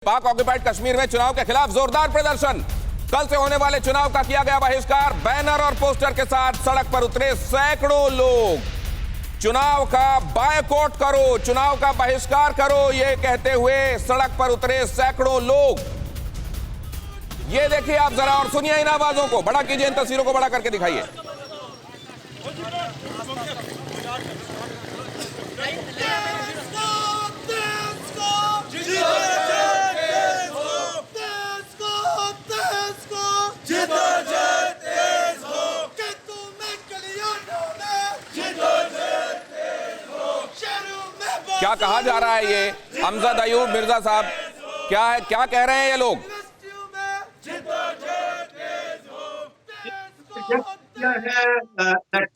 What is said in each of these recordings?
पाक ऑक्युपाइड कश्मीर में चुनाव के खिलाफ जोरदार प्रदर्शन। कल से होने वाले चुनाव का किया गया बहिष्कार। बैनर और पोस्टर के साथ सड़क पर उतरे सैकड़ों लोग। चुनाव का बायकॉट करो, चुनाव का बहिष्कार करो, ये कहते हुए सड़क पर उतरे सैकड़ों लोग। ये देखिए आप जरा और सुनिए इन आवाजों को। बड़ा कीजिए, इन तस्वीरों को बड़ा करके दिखाइए। क्या कहा जा रहा है ये अमजद अयूब मिर्जा साहब, क्या है, क्या कह रहे हैं ये लोग?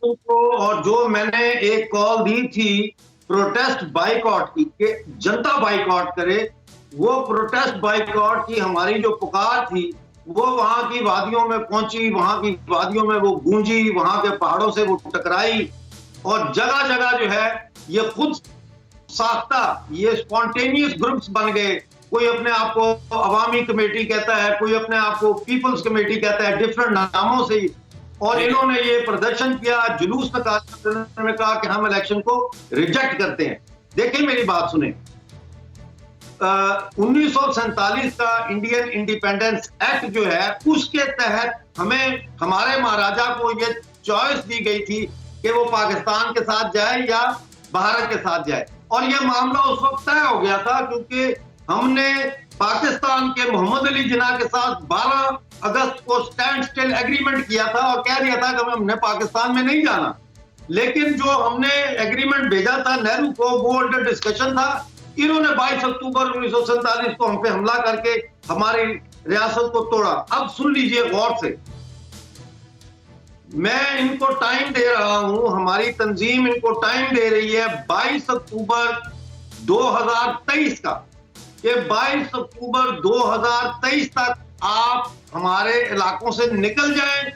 को और जो मैंने एक कॉल दी थी प्रोटेस्ट बाइकआउट की कि जनता बाइकआउट करे, वो प्रोटेस्ट बाइकआउट की हमारी जो पुकार थी वो वहां की वादियों में पहुंची, वहां की वादियों में वो गूंजी, वहां के पहाड़ों से वो टकराई और जगह जगह जो है ये खुद साख्ता, ये स्पॉन्टेनियस ग्रुप्स बन गए। कोई अपने आप को अवामी कमेटी कहता है, कोई अपने आप को पीपल्स कमेटी कहता है, डिफरेंट नामों से। और इन्होंने ये प्रदर्शन किया, जुलूस निकाला, उन्होंने कहा कि हम इलेक्शन को रिजेक्ट करते हैं। देखिए मेरी बात सुने, 1947 का इंडियन इंडिपेंडेंस एक्ट जो है उसके तहत हमें, हमारे महाराजा को ये चॉइस दी गई थी कि वो पाकिस्तान के साथ जाए या भारत के साथ जाए। और ये मामला उस वक्त तय हो गया था क्योंकि हमने पाकिस्तान के मोहम्मद अली जिन्ना के साथ 12 अगस्त को स्टैंड स्टिल एग्रीमेंट किया था और कह दिया था कि हमने पाकिस्तान में नहीं जाना। लेकिन जो हमने एग्रीमेंट भेजा था नेहरू को, वो अंडर डिस्कशन था। इन्होंने 22 अक्टूबर 1947 को हम पे हमला करके हमारी रियासत को तोड़ा। अब सुन लीजिए गौर से, मैं इनको टाइम दे रहा हूं, हमारी तंजीम इनको टाइम दे रही है 22 अक्टूबर 2023 का, कि 22 अक्टूबर 2023 तक आप हमारे इलाकों से निकल जाएं,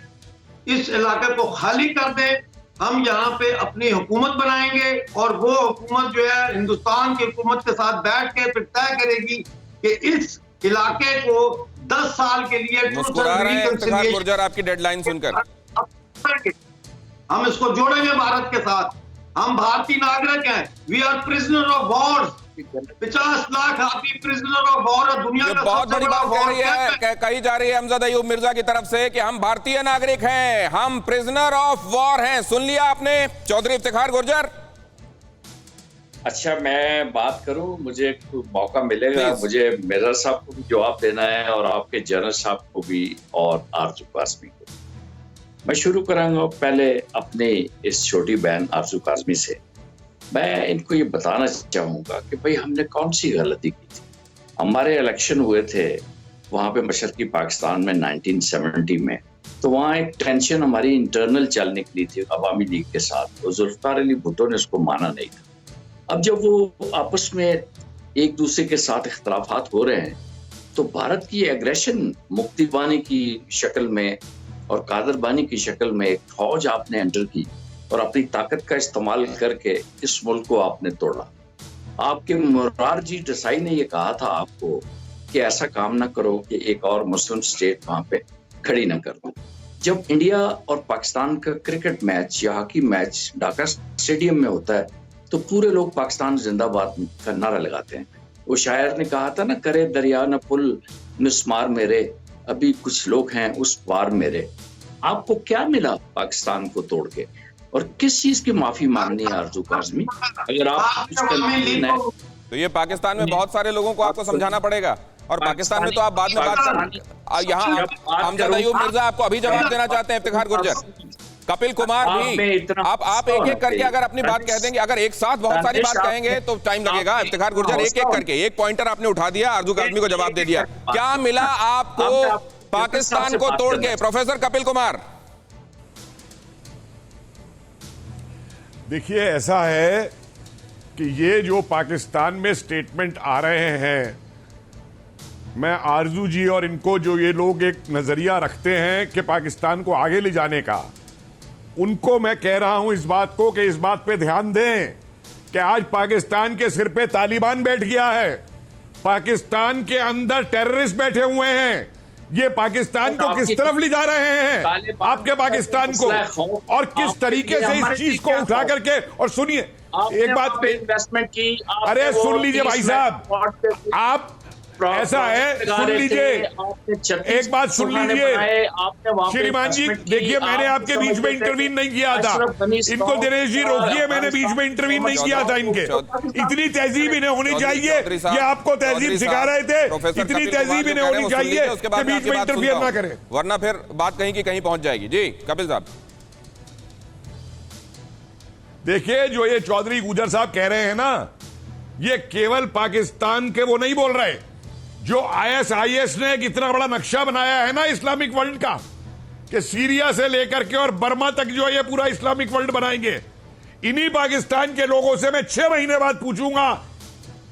इस इलाके को खाली कर दें, हम यहाँ पे अपनी हुकूमत बनाएंगे और वो हुकूमत जो है हिंदुस्तान की हुकूमत के साथ बैठ के फिर तय करेगी कि इस इलाके को 10 साल के लिए मुस्कुरा रहे हैं इफ्तिखार गुर्जर आपकी डेडलाइन सुनकर। हम इसको जोड़ेंगे भारत के साथ। हम भारतीय नागरिक हैं, we are prisoner of war. 50 lakh आदमी प्रिजनर ऑफ वॉर है दुनिया का। बहुत बड़ी बात कही जा रही है अमजद अयूब मिर्जा की तरफ से कि हम भारतीय नागरिक हैं, हम प्रिजनर ऑफ वॉर हैं। सुन लिया आपने चौधरी इफ्तिखार गुर्जर? अच्छा, मैं बात करूं, मुझे मौका मिलेगा, मुझे मिर्जा साहब को भी जवाब देना है और आपके जनरल साहब को भी और आरजू काज़मी को। मैं शुरू करूंगा पहले अपने इस छोटी बहन आरजू काज़मी से। मैं इनको ये बताना चाहूँगा कि भाई हमने कौन सी गलती की थी। हमारे इलेक्शन हुए थे वहाँ पे मशरकी पाकिस्तान में 1970 में, तो वहाँ एक टेंशन हमारी इंटरनल चल निकली थी अवामी लीग के साथ, तो जुल्फ़िकार अली भुट्टो ने उसको माना नहीं था। अब जब वो आपस में एक दूसरे के साथ इख्तलाफात हो रहे हैं तो भारत की एग्रेशन मुक्ति बानी की शक्ल में और कादर बानी की शक्ल में एक फौज आपने एंटर की और अपनी ताकत का इस्तेमाल करके इस मुल्क को आपने तोड़ा। आपके मोरारजी देसाई ने ये कहा था आपको कि ऐसा काम ना करो कि एक और मुस्लिम स्टेट वहां पे खड़ी ना कर दो। जब इंडिया और पाकिस्तान का क्रिकेट मैच या हॉकी मैच ढाका स्टेडियम में होता है तो पूरे लोग पाकिस्तान जिंदाबाद का नारा लगाते हैं। वो शायर ने कहा था ना, करे दरिया न पुल मिसमार मेरे, अभी कुछ लोग हैं उस पार मेरे। आपको क्या मिला पाकिस्तान को तोड़ के और किस चीज की माफी मांगनी है आरजू काज़मी? अगर आप तो ये पाकिस्तान में बहुत सारे लोगों को आपको समझाना पड़ेगा और पाकिस्तान में तो आप बाद में बात कर। यहाँ अमजद अयूब मिर्जा आपको अभी जवाब देना चाहते हैं, इफ्तिखार गुर्जर, कपिल कुमार भी, आप एक एक करके अगर अपनी बात कह देंगे, अगर एक साथ बहुत सारी बात कहेंगे तो टाइम लगेगा। इफ्तिखार गुर्जर एक एक करके, एक पॉइंटर आपने उठा दिया, आरजू काज़मी को जवाब दे दिया। क्या मिला आपको पाकिस्तान को तोड़ के? प्रोफेसर कपिल कुमार। देखिए, ऐसा है कि ये जो पाकिस्तान में स्टेटमेंट आ रहे हैं, मैं आरजू जी और इनको जो ये लोग एक नजरिया रखते हैं कि पाकिस्तान को आगे ले जाने का, उनको मैं कह रहा हूं इस बात को कि इस बात पे ध्यान दें कि आज पाकिस्तान के सिर पे तालिबान बैठ गया है। पाकिस्तान के अंदर टेररिस्ट बैठे हुए हैं। ये पाकिस्तान को किस तरफ ले जा रहे हैं, आपके पाकिस्तान को, और किस तरीके से इस चीज को उठा करके। और सुनिए एक बात, इन्वेस्टमेंट की, अरे सुन लीजिए भाई साहब, आप ऐसा है, सुन लीजिए एक बात, सुन लीजिए श्रीमान जी, देखिए मैंने आपके बीच में इंटरवीन नहीं किया था, इनको दिनेश जी रोकिए, मैंने बीच में इंटरवीन नहीं किया था इनके। इतनी तहजीब इन्हें होनी चाहिए, ये आपको तहजीब सिखा रहे थे, इतनी तहजीब इन्हें होनी चाहिए कि बीच में इंटरफियर ना करें, वरना फिर बात कहीं की कहीं पहुंच जाएगी। जी कपिल साहब। देखिए जो ये चौधरी गुजर साहब कह रहे हैं ना, ये केवल पाकिस्तान के वो नहीं बोल रहे, जो ISIS ने एक इतना बड़ा नक्शा बनाया है ना इस्लामिक वर्ल्ड का, कि सीरिया से लेकर के और बर्मा तक जो है ये पूरा इस्लामिक वर्ल्ड बनाएंगे। इन्हीं पाकिस्तान के लोगों से मैं 6 महीने बाद पूछूंगा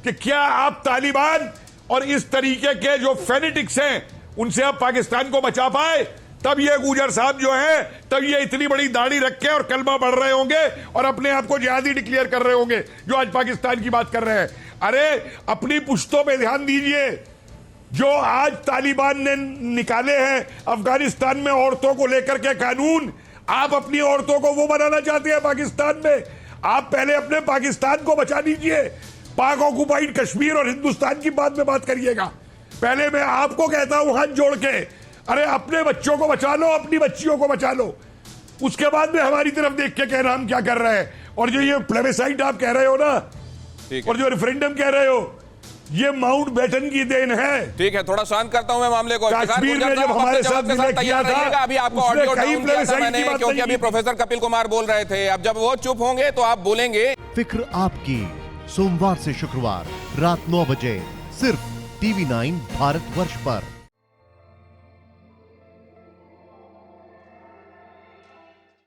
कि क्या आप तालिबान और इस तरीके के जो फेनेटिक्स हैं उनसे आप पाकिस्तान को बचा पाए। तब ये गुजर साहब जो है, तब ये इतनी बड़ी दाढ़ी रख के और कलमा पढ़ रहे होंगे और अपने आप को जिहादी डिक्लेयर कर रहे होंगे, जो आज पाकिस्तान की बात कर रहे हैं। अरे अपनी पुश्तों पे ध्यान दीजिए, जो आज तालिबान ने निकाले हैं अफगानिस्तान में औरतों को लेकर के कानून, आप अपनी औरतों को वो बनाना चाहते हैं पाकिस्तान में। आप पहले अपने पाकिस्तान को बचा लीजिए, पाक ऑक्युपाइड कश्मीर और हिंदुस्तान की बाद में बात करिएगा। पहले मैं आपको कहता हूं हाथ जोड़ के, अरे अपने बच्चों को बचा लो, अपनी बच्चियों को बचा लो, उसके बाद में हमारी तरफ देख के कहना हम क्या कर रहे हैं। और जो ये प्लेबिसाइट आप कह रहे हो ना, और जो रेफरेंडम कह रहे हो, ये माउंट बैटन की देन है। ठीक है, थोड़ा शांत करता हूं मैं मामले को। कश्मीर में जब हमारे साथ विलय किया था, अभी आपको ऑडियो डाउन किया था मैंने, क्योंकि अभी प्रोफेसर कपिल कुमार बोल रहे थे। अब जब वो चुप होंगे तो आप बोलेंगे। फिक्र आपकी, सोमवार से शुक्रवार रात 9 बजे सिर्फ TV9 भारतवर्ष पर।